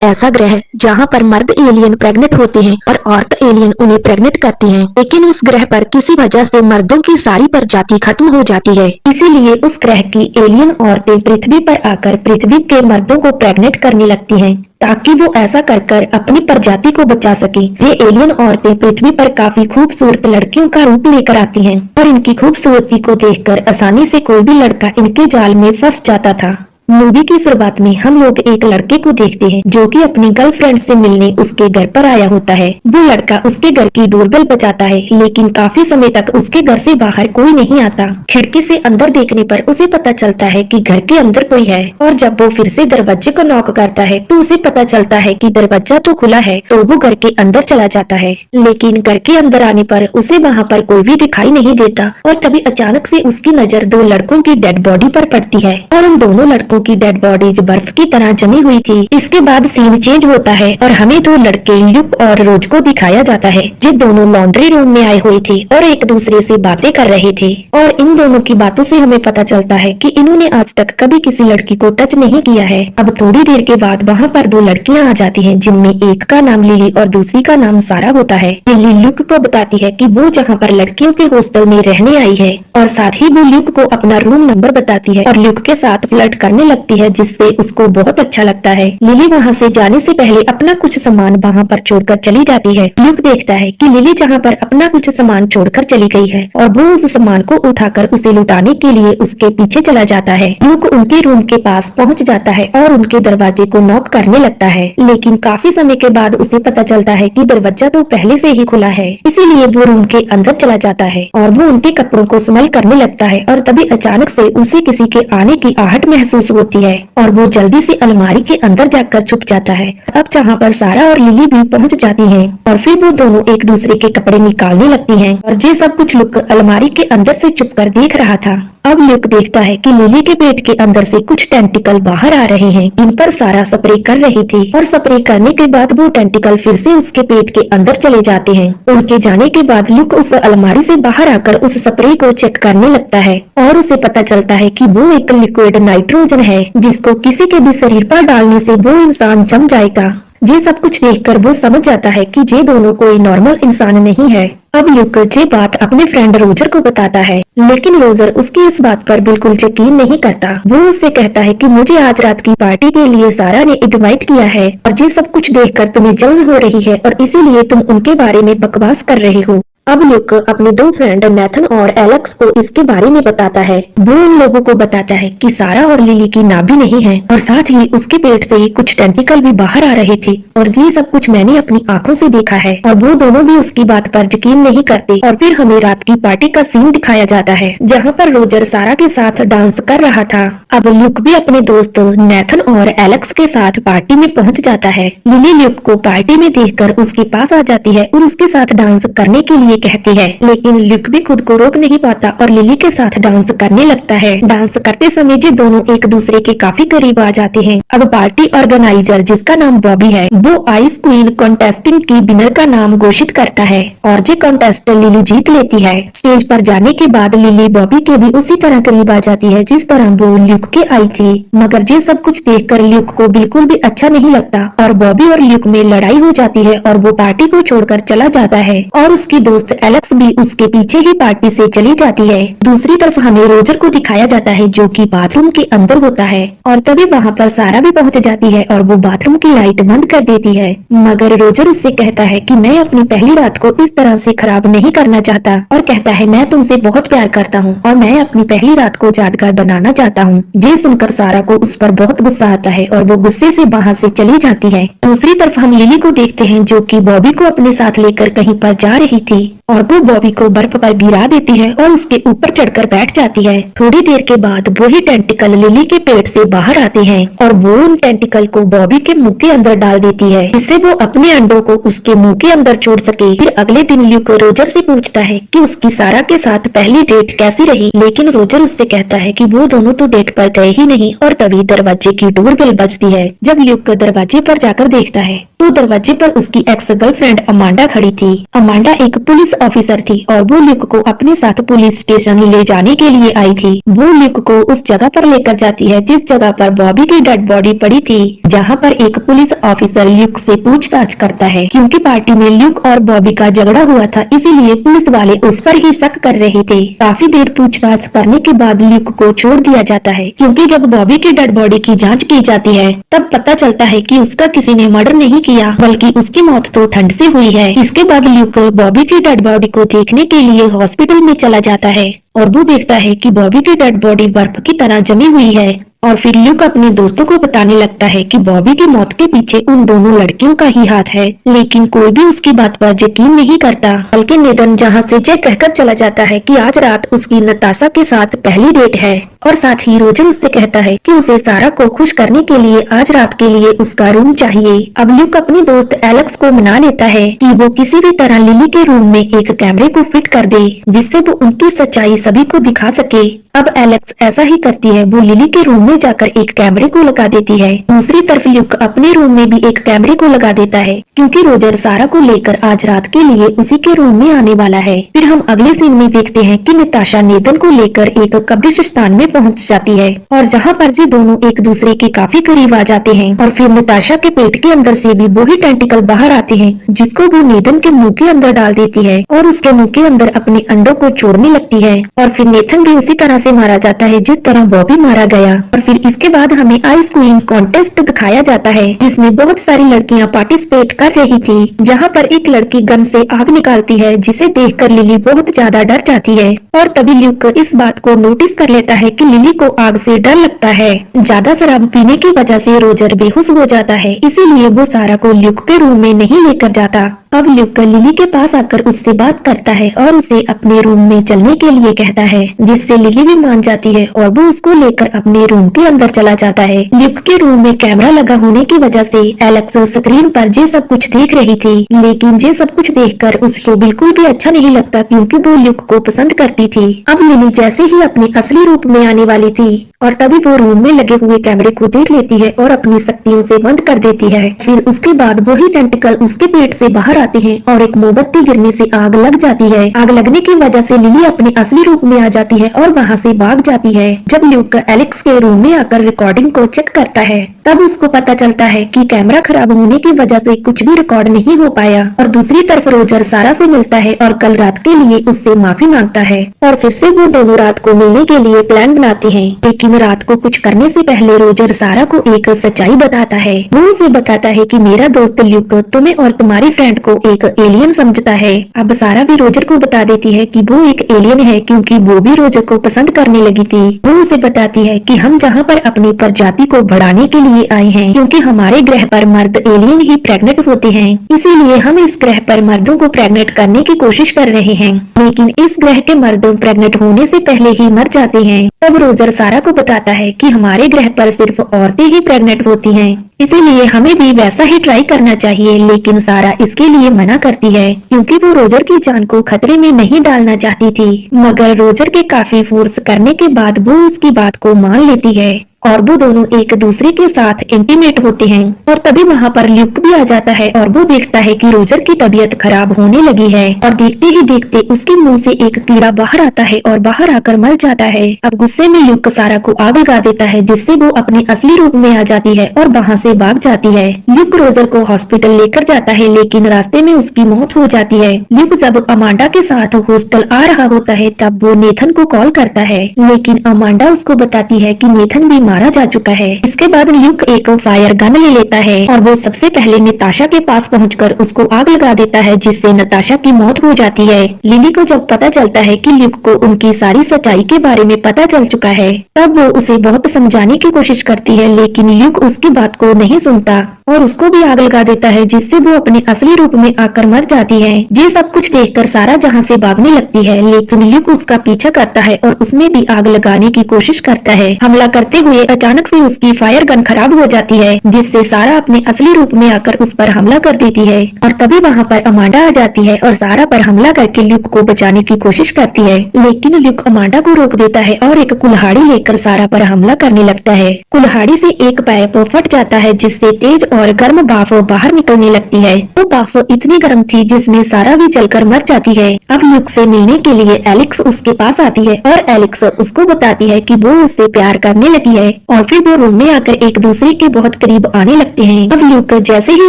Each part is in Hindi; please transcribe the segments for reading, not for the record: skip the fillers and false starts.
ऐसा ग्रह जहाँ पर मर्द एलियन प्रेग्नेंट होते हैं और औरत एलियन उन्हें प्रेग्नेंट करती हैं, लेकिन उस ग्रह पर किसी वजह से मर्दों की सारी प्रजाति खत्म हो जाती है। इसीलिए उस ग्रह की एलियन औरतें पृथ्वी पर आकर पृथ्वी के मर्दों को प्रेग्नेंट करने लगती हैं, ताकि वो ऐसा कर अपनी प्रजाति को बचा सके। ये एलियन औरतें पृथ्वी पर काफी खूबसूरत लड़कियों का रूप लेकर आती हैं और इनकी खूबसूरती को देखकर आसानी से कोई भी लड़का इनके जाल में फंस जाता था। मूवी की शुरुआत में हम लोग एक लड़के को देखते हैं जो कि अपनी गर्लफ्रेंड से मिलने उसके घर पर आया होता है। वो लड़का उसके घर की डोरबेल बजाता है, लेकिन काफी समय तक उसके घर से बाहर कोई नहीं आता। खिड़की से अंदर देखने पर उसे पता चलता है कि घर के अंदर कोई है, और जब वो फिर से दरवाजे को नॉक करता है तो उसे पता चलता है कि दरवाजा तो खुला है। तो वो घर के अंदर चला जाता है, लेकिन घर के अंदर आने पर उसे वहाँ पर कोई भी दिखाई नहीं देता। और तभी अचानक से उसकी नजर दो लड़कों की डेड बॉडी पर पड़ती है, और उन दोनों लड़कों की डेड बॉडीज बर्फ की तरह जमी हुई थी। इसके बाद सीन चेंज होता है और हमें दो लड़के ल्यूक और रोज को दिखाया जाता है, जो दोनों लॉन्ड्री रूम में आए हुए थे और एक दूसरे से बातें कर रहे थे। और इन दोनों की बातों से हमें पता चलता है कि इन्होंने आज तक कभी किसी लड़की को टच नहीं किया है। अब थोड़ी देर के बाद वहाँ पर दो लड़कियाँ आ जाती हैं, जिनमें एक का नाम लिली और दूसरी का नाम सारा होता है। लिली ल्यूक को बताती है कि वो जहाँ पर लड़कियों के हॉस्टल में रहने आई है, और साथ ही वो ल्यूक को अपना रूम नंबर बताती है और ल्यूक के साथ फ्लर्ट करने लगती है, जिससे उसको बहुत अच्छा लगता है। लिली वहाँ से जाने से पहले अपना कुछ सामान वहाँ पर छोड़कर चली जाती है। ल्यूक देखता है कि लिली जहाँ पर अपना कुछ सामान छोड़कर चली गई है, और वो उस सामान को उठाकर उसे लुटाने के लिए उसके पीछे चला जाता है। ल्यूक उनके रूम के पास पहुँच जाता है और उनके दरवाजे को नॉक करने लगता है, लेकिन काफी समय के बाद उसे पता चलता है कि दरवाजा तो पहले से ही खुला है। इसीलिए वो रूम के अंदर चला जाता है और वो उनके कपड़ों को स्मेल करने लगता है। और तभी अचानक से उसे किसी के आने की आहट महसूस होती है, और वो जल्दी से अलमारी के अंदर जाकर छुप जाता है। अब जहाँ पर सारा और लिली भी पहुँच जाती हैं, और फिर वो दोनों एक दूसरे के कपड़े निकालने लगती हैं, और ये सब कुछ लुक अलमारी के अंदर से छुपकर देख रहा था। अब ल्यूक देखता है कि लिली के पेट के अंदर से कुछ टेंटिकल बाहर आ रहे हैं, जिन पर सारा स्प्रे कर रही थी, और स्प्रे करने के बाद वो टेंटिकल फिर से उसके पेट के अंदर चले जाते हैं। उनके जाने के बाद ल्यूक उस अलमारी से बाहर आकर उस स्प्रे को चेक करने लगता है, और उसे पता चलता है कि वो एक लिक्विड नाइट्रोजन है, जिसको किसी के भी शरीर पर डालने से वो इंसान जम जाएगा। ये सब कुछ देखकर वो समझ जाता है कि ये दोनों कोई नॉर्मल इंसान नहीं है। अब ल्यूक ये बात अपने फ्रेंड रोजर को बताता है, लेकिन रोजर उसकी इस बात पर बिल्कुल यकीन नहीं करता। वो उससे कहता है कि मुझे आज रात की पार्टी के लिए सारा ने इनवाइट किया है, और ये सब कुछ देखकर तुम्हें जलन हो रही है, और इसीलिए तुम उनके बारे में बकवास कर रहे हो। अब ल्यूक अपने दो फ्रेंड नेथन और एलेक्स को इसके बारे में बताता है। वो उन लोगों को बताता है कि सारा और लिली की नाभि नहीं है, और साथ ही उसके पेट से ही कुछ टेंटिकल भी बाहर आ रहे थे, और ये सब कुछ मैंने अपनी आंखों से देखा है। और वो दोनों भी उसकी बात पर यकीन नहीं करते। और फिर हमें रात की पार्टी का सीन दिखाया जाता है, जहाँ पर रोजर सारा के साथ डांस कर रहा था। अब ल्यूक भी अपने दोस्त नेथन और एलेक्स के साथ पार्टी में पहुँच जाता है। लिली ल्यूक को पार्टी में देखकर उसके पास आ जाती है और उसके साथ डांस करने के लिए कहती है, लेकिन ल्यूक भी खुद को रोक नहीं पाता और लिली के साथ डांस करने लगता है। डांस करते समय ये दोनों एक दूसरे के काफी करीब आ जाते हैं। अब पार्टी ऑर्गेनाइजर, जिसका नाम बॉबी है, वो आइस क्वीन कॉन्टेस्टिंग की विनर का नाम घोषित करता है, और ये कॉन्टेस्ट लिली जीत लेती है। स्टेज पर जाने के बाद लिली बॉबी के भी उसी तरह करीब आ जाती है जिस तरह वो ल्यूक के आई थी, मगर ये सब कुछ देखकर ल्यूक को बिल्कुल भी अच्छा नहीं लगता, और बॉबी और ल्यूक में लड़ाई हो जाती है, और वो पार्टी को छोड़कर चला जाता है, और उसकी दोस्त एलेक्स भी उसके पीछे ही पार्टी से चली जाती है। दूसरी तरफ हमें रोजर को दिखाया जाता है, जो कि बाथरूम के अंदर होता है, और तभी वहाँ पर सारा भी पहुँच जाती है, और वो बाथरूम की लाइट बंद कर देती है। मगर रोजर उससे कहता है कि मैं अपनी पहली रात को इस तरह से खराब नहीं करना चाहता, और कहता है मैं तुमसे बहुत प्यार करता हूँ, और मैं अपनी पहली रात को यादगार बनाना चाहता हूँ। ये सुनकर सारा को उस पर बहुत गुस्सा आता है, और वो गुस्से से वहाँ से चली जाती है। दूसरी तरफ हम लिली को देखते हैं, जो कि बॉबी को अपने साथ लेकर कहीं पर जा रही थी, और वो बॉबी को बर्फ पर गिरा देती है और उसके ऊपर चढ़कर बैठ जाती है। थोड़ी देर के बाद वही टेंटिकल लिली के पेट से बाहर आते हैं, और वो उन टेंटिकल को बॉबी के मुंह के अंदर डाल देती है, जिससे वो अपने अंडों को उसके मुंह के अंदर छोड़ सके। फिर अगले दिन ल्यूक रोजर से पूछता है कि उसकी सारा के साथ पहली डेट कैसी रही, लेकिन रोजर उससे कहता है कि वो दोनों तो डेट पर गए ही नहीं। और तभी दरवाजे की डोरबेल बजती है। जब ल्यूक दरवाजे पर जाकर देखता है तो दरवाजे पर उसकी एक्स गर्लफ्रेंड अमांडा खड़ी थी। अमांडा एक पुलिस ऑफिसर थी और वो ल्यूक को अपने साथ पुलिस स्टेशन ले जाने के लिए आई थी। वो ल्यूक को उस जगह पर लेकर जाती है जिस जगह पर बॉबी की डेड बॉडी पड़ी थी, जहाँ पर एक पुलिस ऑफिसर ल्यूक से पूछताछ करता है। क्योंकि पार्टी में ल्यूक और बॉबी का झगड़ा हुआ था, इसीलिए पुलिस वाले उस पर ही शक कर रहे थे। काफी देर पूछताछ करने के बाद ल्यूक को छोड़ दिया जाता है, क्योंकि जब बॉबी की डेड बॉडी की जांच की जाती है तब पता चलता है कि उसका किसी ने मर्डर नहीं किया, बल्कि उसकी मौत तो ठंड से हुई है। इसके बाद ल्यूक बॉबी की डेड बॉडी को देखने के लिए हॉस्पिटल में चला जाता है और वो देखता है कि बॉबी की डेड बॉडी बर्फ की तरह जमी हुई है। और फिर ल्यूक अपने दोस्तों को बताने लगता है कि बॉबी की मौत के पीछे उन दोनों लड़कियों का ही हाथ है, लेकिन कोई भी उसकी बात पर यकीन नहीं करता। बल्कि नेथन जहाँ से जय कहकर चला जाता है कि आज रात उसकी नताशा के साथ पहली डेट है, और साथ ही रोजर उससे कहता है कि उसे सारा को खुश करने के लिए आज रात के लिए उसका रूम चाहिए। अब ल्यूक अपने दोस्त एलेक्स को मना लेता है कि वो किसी भी तरह लिली के रूम में एक कैमरे को फिट कर दे, जिससे वो उनकी सच्चाई सभी को दिखा सके। अब एलेक्स ऐसा ही करती है, वो लिली के रूम में जाकर एक कैमरे को लगा देती है। दूसरी तरफ ल्यूक अपने रूम में भी एक कैमरे को लगा देता है, क्योंकि रोजर सारा को लेकर आज रात के लिए उसी के रूम में आने वाला है। फिर हम अगले सीन में देखते हैं कि नताशा नेथन को लेकर एक कब्रिस्तान में पहुंच जाती है, और जहां पर ये दोनों एक दूसरे के काफी करीब आ जाते हैं। और फिर नताशा के पेट के अंदर से भी वही टेंटिकल बाहर आते हैं, जिसको वो नेथन के मुंह के अंदर डाल देती है और उसके मुंह के अंदर अपने अंडों को छोड़ने लगती है। और फिर नेथन भी उसी तरह से मारा जाता है जिस तरह बॉबी मारा गया। और फिर इसके बाद हमें आइस क्वीन कॉन्टेस्ट दिखाया जाता है, जिसमें बहुत सारी लड़कियां पार्टिसिपेट कर रही थी। जहां पर एक लड़की गन से आग निकालती है, जिसे देखकर लिली बहुत ज्यादा डर जाती है। और तभी ल्यूक इस बात को नोटिस कर लेता है कि लिली को आग से डर लगता है। ज्यादा शराब पीने की वजह से रोजर बेहोश हो जाता है, इसीलिए वो सारा को ल्यूक के रूम में नहीं लेकर जाता। अब ल्यूक लिली के पास आकर उससे बात करता है और उसे अपने रूम में चलने के लिए कहता है, जिससे लिली भी मान जाती है और वो उसको लेकर अपने रूम के अंदर चला जाता है। ल्यूक के रूम में कैमरा लगा होने की वजह से एलेक्स स्क्रीन पर ये सब कुछ देख रही थी, लेकिन ये सब कुछ देखकर उसको बिल्कुल भी अच्छा नहीं लगता, क्योंकि वो ल्यूक को पसंद करती थी। अब लिली जैसे ही अपने असली रूप में आने वाली थी, और तभी वो रूम में लगे हुए कैमरे को देख लेती है और अपनी शक्तियों से बंद कर देती है। फिर उसके बाद वही टेंटिकल उसके पेट से बाहर आते हैं और एक मोमबत्ती गिरने से आग लग जाती है। आग लगने की वजह से लिली अपने असली रूप में आ जाती है और वहाँ से भाग जाती है। जब ल्यूक एलेक्स के रूम में आकर रिकॉर्डिंग को चेक करता है, तब उसको पता चलता है कि कैमरा खराब होने की वजह से कुछ भी रिकॉर्ड नहीं हो पाया। और दूसरी तरफ रोजर सारा से मिलता है और कल रात के लिए उससे माफी मांगता है, और फिर से वो दोनों रात को मिलने के लिए प्लान बनाते हैं। लेकिन रात को कुछ करने से पहले रोजर सारा को एक सच्चाई बताता है। वो उसे बताता है कि मेरा दोस्त ल्यूक तुम्हें और तुम्हारी फ्रेंड को एक एलियन समझता है। अब सारा भी रोजर को बता देती है कि वो एक एलियन है, क्योंकि वो भी रोजर को पसंद करने लगी थी। वो उसे बताती है कि हम जहाँ पर अपनी प्रजाति को बढ़ाने के लिए आए हैं, क्योंकि हमारे ग्रह पर मर्द एलियन ही प्रेग्नेंट होते हैं, इसीलिए हम इस ग्रह पर मर्दों को प्रेग्नेंट करने की कोशिश कर रहे हैं। लेकिन इस ग्रह के मर्दों प्रेग्नेंट होने से पहले ही मर जाते हैं। तब रोजर सारा को बताता है कि हमारे ग्रह पर सिर्फ औरतें ही प्रेग्नेंट होती हैं, इसीलिए हमें भी वैसा ही ट्राई करना चाहिए। लेकिन सारा इसके लिए मना करती है, क्योंकि वो रोजर की जान को खतरे में नहीं डालना चाहती थी। मगर रोजर के काफी फोर्स करने के बाद वो उसकी बात को मान लेती है और वो दोनों एक दूसरे के साथ इंटीमेट होते हैं। और तभी वहाँ पर ल्यूक भी आ जाता है और वो देखता है कि रोजर की तबीयत खराब होने लगी है। और देखते ही देखते उसके मुंह से एक कीड़ा बाहर आता है और बाहर आकर मर जाता है। अब गुस्से में ल्यूक सारा को आग लगा देता है, जिससे वो अपने असली रूप में आ जाती है और वहाँ से भाग जाती है। ल्यूक रोजर को हॉस्पिटल लेकर जाता है, लेकिन रास्ते में उसकी मौत हो जाती है। ल्यूक जब अमांडा के साथ हॉस्टल आ रहा होता है, तब वो नेथन को कॉल करता है, लेकिन अमांडा उसको बताती है कि नेथन भी मारा जा चुका है। इसके बाद ल्यूक एक फायर गन ले लेता है और वो सबसे पहले नताशा के पास पहुंचकर उसको आग लगा देता है, जिससे नताशा की मौत हो जाती है। लिली को जब पता चलता है कि ल्यूक को उनकी सारी सच्चाई के बारे में पता चल चुका है, तब वो उसे बहुत समझाने की कोशिश करती है, लेकिन ल्यूक उसकी बात को नहीं सुनता और उसको भी आग लगा देता है, जिससे वो अपने असली रूप में आकर मर जाती है। ये सब कुछ देखकर सारा जहाँ से भागने लगती है, लेकिन ल्यूक उसका पीछा करता है और उसमें भी आग लगाने की कोशिश करता है। हमला करते हुए लिए अचानक से उसकी फायर गन खराब हो जाती है, जिससे सारा अपने असली रूप में आकर उस पर हमला कर देती है। और तभी वहाँ पर अमांडा आ जाती है और सारा पर हमला करके ल्यूक को बचाने की कोशिश करती है, लेकिन ल्यूक अमांडा को रोक देता है और एक कुल्हाड़ी लेकर सारा पर हमला करने लगता है। कुल्हाड़ी से एक पाइप फट जाता है, जिससे तेज और गर्म भाप बाहर निकलने लगती है। वो भाप इतनी गर्म थी जिसमें सारा भी जलकर मर जाती है। अब ल्यूक से मिलने के लिए एलेक्स उसके पास आती है और एलेक्स उसको बताती है कि वो उससे प्यार करने लगी है और फिर वो रूम में आकर एक दूसरे के बहुत करीब आने लगते हैं। अब ल्यूक जैसे ही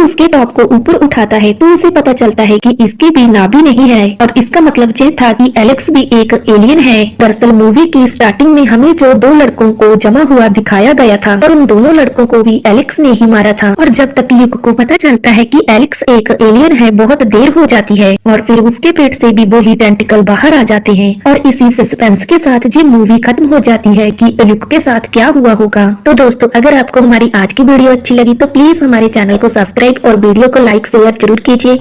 उसके टॉप को ऊपर उठाता है तो उसे पता चलता है कि इसकी भी नाभि नहीं है, और इसका मतलब ये था कि एलेक्स भी एक एलियन है। दरअसल मूवी की स्टार्टिंग में हमें जो दो लड़कों को जमा हुआ दिखाया गया था और उन दोनों लड़कों को भी एलेक्स ने ही मारा था, और जब तक ल्यूक को पता चलता है कि एलेक्स एक एलियन है बहुत देर हो जाती है और फिर उसके पेट से भी वही टेंटिकल बाहर आ जाते हैं। और इसी सस्पेंस के साथ ये मूवी खत्म हो जाती है कि ल्यूक के साथ क्या हुआ होगा। तो दोस्तों, अगर आपको हमारी आज की वीडियो अच्छी लगी तो प्लीज हमारे चैनल को सब्सक्राइब और वीडियो को लाइक शेयर जरूर कीजिए।